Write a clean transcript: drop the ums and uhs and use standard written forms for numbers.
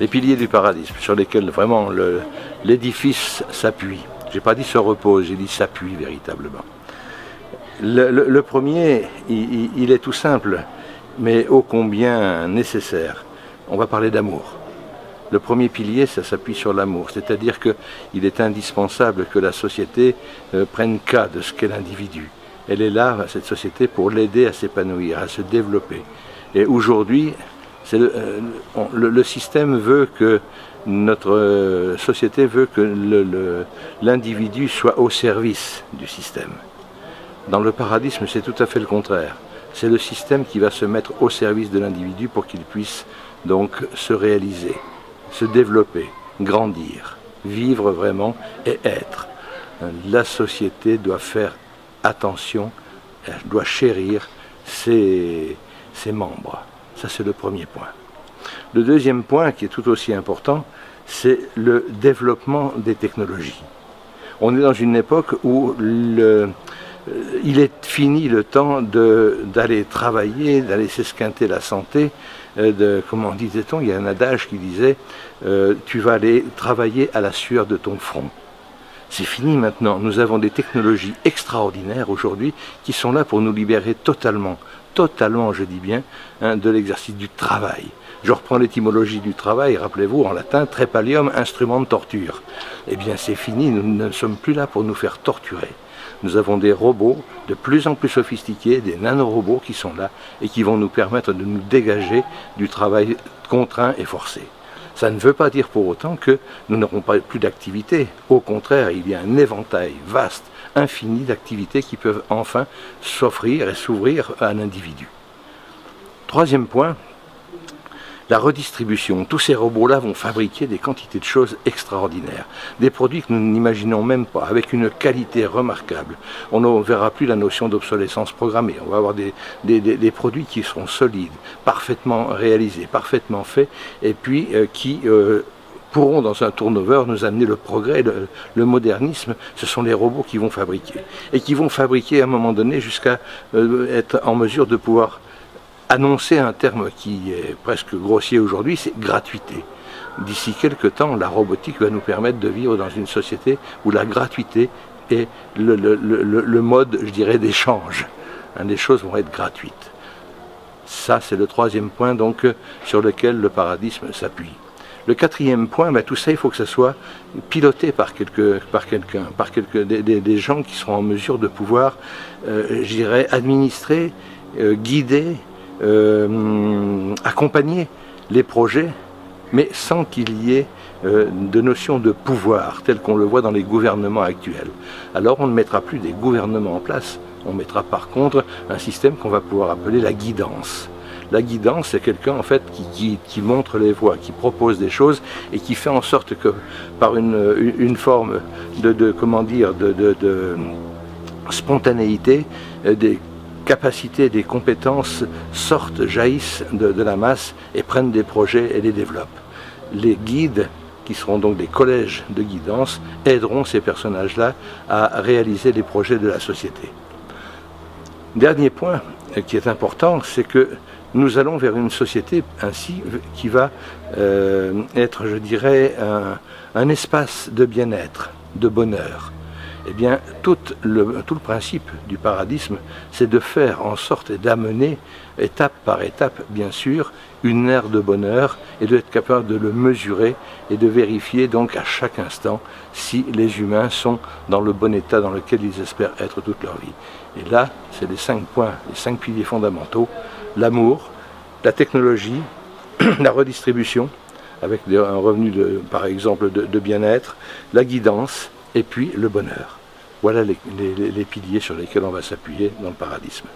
les piliers du paradisme sur lesquels vraiment l'édifice s'appuie. Je n'ai pas dit se repose, j'ai dit s'appuie véritablement. Le premier, il est tout simple, mais ô combien nécessaire. On va parler d'amour. Le premier pilier, ça s'appuie sur l'amour, c'est-à-dire qu'il est indispensable que la société prenne cas de ce qu'est l'individu. Elle est là, cette société, pour l'aider à s'épanouir, à se développer. Et aujourd'hui, le système veut que notre société veut que l'individu soit au service du système. Dans le paradisme, c'est tout à fait le contraire. C'est le système qui va se mettre au service de l'individu pour qu'il puisse donc se réaliser, se développer, grandir, vivre vraiment et être. La société doit faire attention, elle doit chérir ses membres. Ça, c'est le premier point. Le deuxième point, qui est tout aussi important, c'est le développement des technologies. On est dans une époque où il est fini le temps d'aller travailler, d'aller s'esquinter la santé. Comment disait-on? Il y a un adage qui disait tu vas aller travailler à la sueur de ton front. C'est fini maintenant. Nous avons des technologies extraordinaires aujourd'hui qui sont là pour nous libérer totalement, je dis bien, de l'exercice du travail. Je reprends l'étymologie du travail, rappelez-vous, en latin, trepalium, instrument de torture. Eh bien, c'est fini, nous ne sommes plus là pour nous faire torturer. Nous avons des robots de plus en plus sophistiqués, des nanorobots qui sont là et qui vont nous permettre de nous dégager du travail contraint et forcé. Ça ne veut pas dire pour autant que nous n'aurons pas plus d'activités. Au contraire, il y a un éventail vaste, infini d'activités qui peuvent enfin s'offrir et s'ouvrir à un individu. Troisième point, la redistribution. Tous ces robots-là vont fabriquer des quantités de choses extraordinaires. Des produits que nous n'imaginons même pas, avec une qualité remarquable. On ne verra plus la notion d'obsolescence programmée. On va avoir des produits qui seront solides, parfaitement réalisés, parfaitement faits, et puis qui pourront, dans un turnover, nous amener le progrès, le modernisme. Ce sont les robots qui vont fabriquer. Et qui vont fabriquer à un moment donné jusqu'à être en mesure de pouvoir annoncer un terme qui est presque grossier aujourd'hui, c'est gratuité. D'ici quelques temps, la robotique va nous permettre de vivre dans une société où la gratuité est le mode, je dirais, d'échange. Les choses vont être gratuites. Ça, c'est le troisième point donc, sur lequel le paradisme s'appuie. Le quatrième point, tout ça, il faut que ça soit piloté par quelqu'un, des gens qui seront en mesure de pouvoir, je dirais, administrer, guider, accompagner les projets, mais sans qu'il y ait de notion de pouvoir, tel qu'on le voit dans les gouvernements actuels. Alors on ne mettra plus des gouvernements en place, on mettra par contre un système qu'on va pouvoir appeler la guidance. La guidance, c'est quelqu'un en fait qui montre les voies, qui propose des choses et qui fait en sorte que par une forme de spontanéité, des capacités, des compétences sortent, jaillissent de la masse et prennent des projets et les développent. Les guides, qui seront donc des collèges de guidance, aideront ces personnages-là à réaliser les projets de la société. Dernier point qui est important, c'est que nous allons vers une société ainsi qui va être, je dirais, un espace de bien-être, de bonheur. Eh bien, tout le principe du paradisme, c'est de faire en sorte d'amener, étape par étape, bien sûr, une ère de bonheur et d'être capable de le mesurer et de vérifier donc à chaque instant si les humains sont dans le bon état dans lequel ils espèrent être toute leur vie. Et là, c'est les 5 points, les 5 piliers fondamentaux: l'amour, la technologie, la redistribution, avec un revenu, par exemple, de bien-être, la guidance, et puis le bonheur. Voilà les piliers sur lesquels on va s'appuyer dans le paradisme.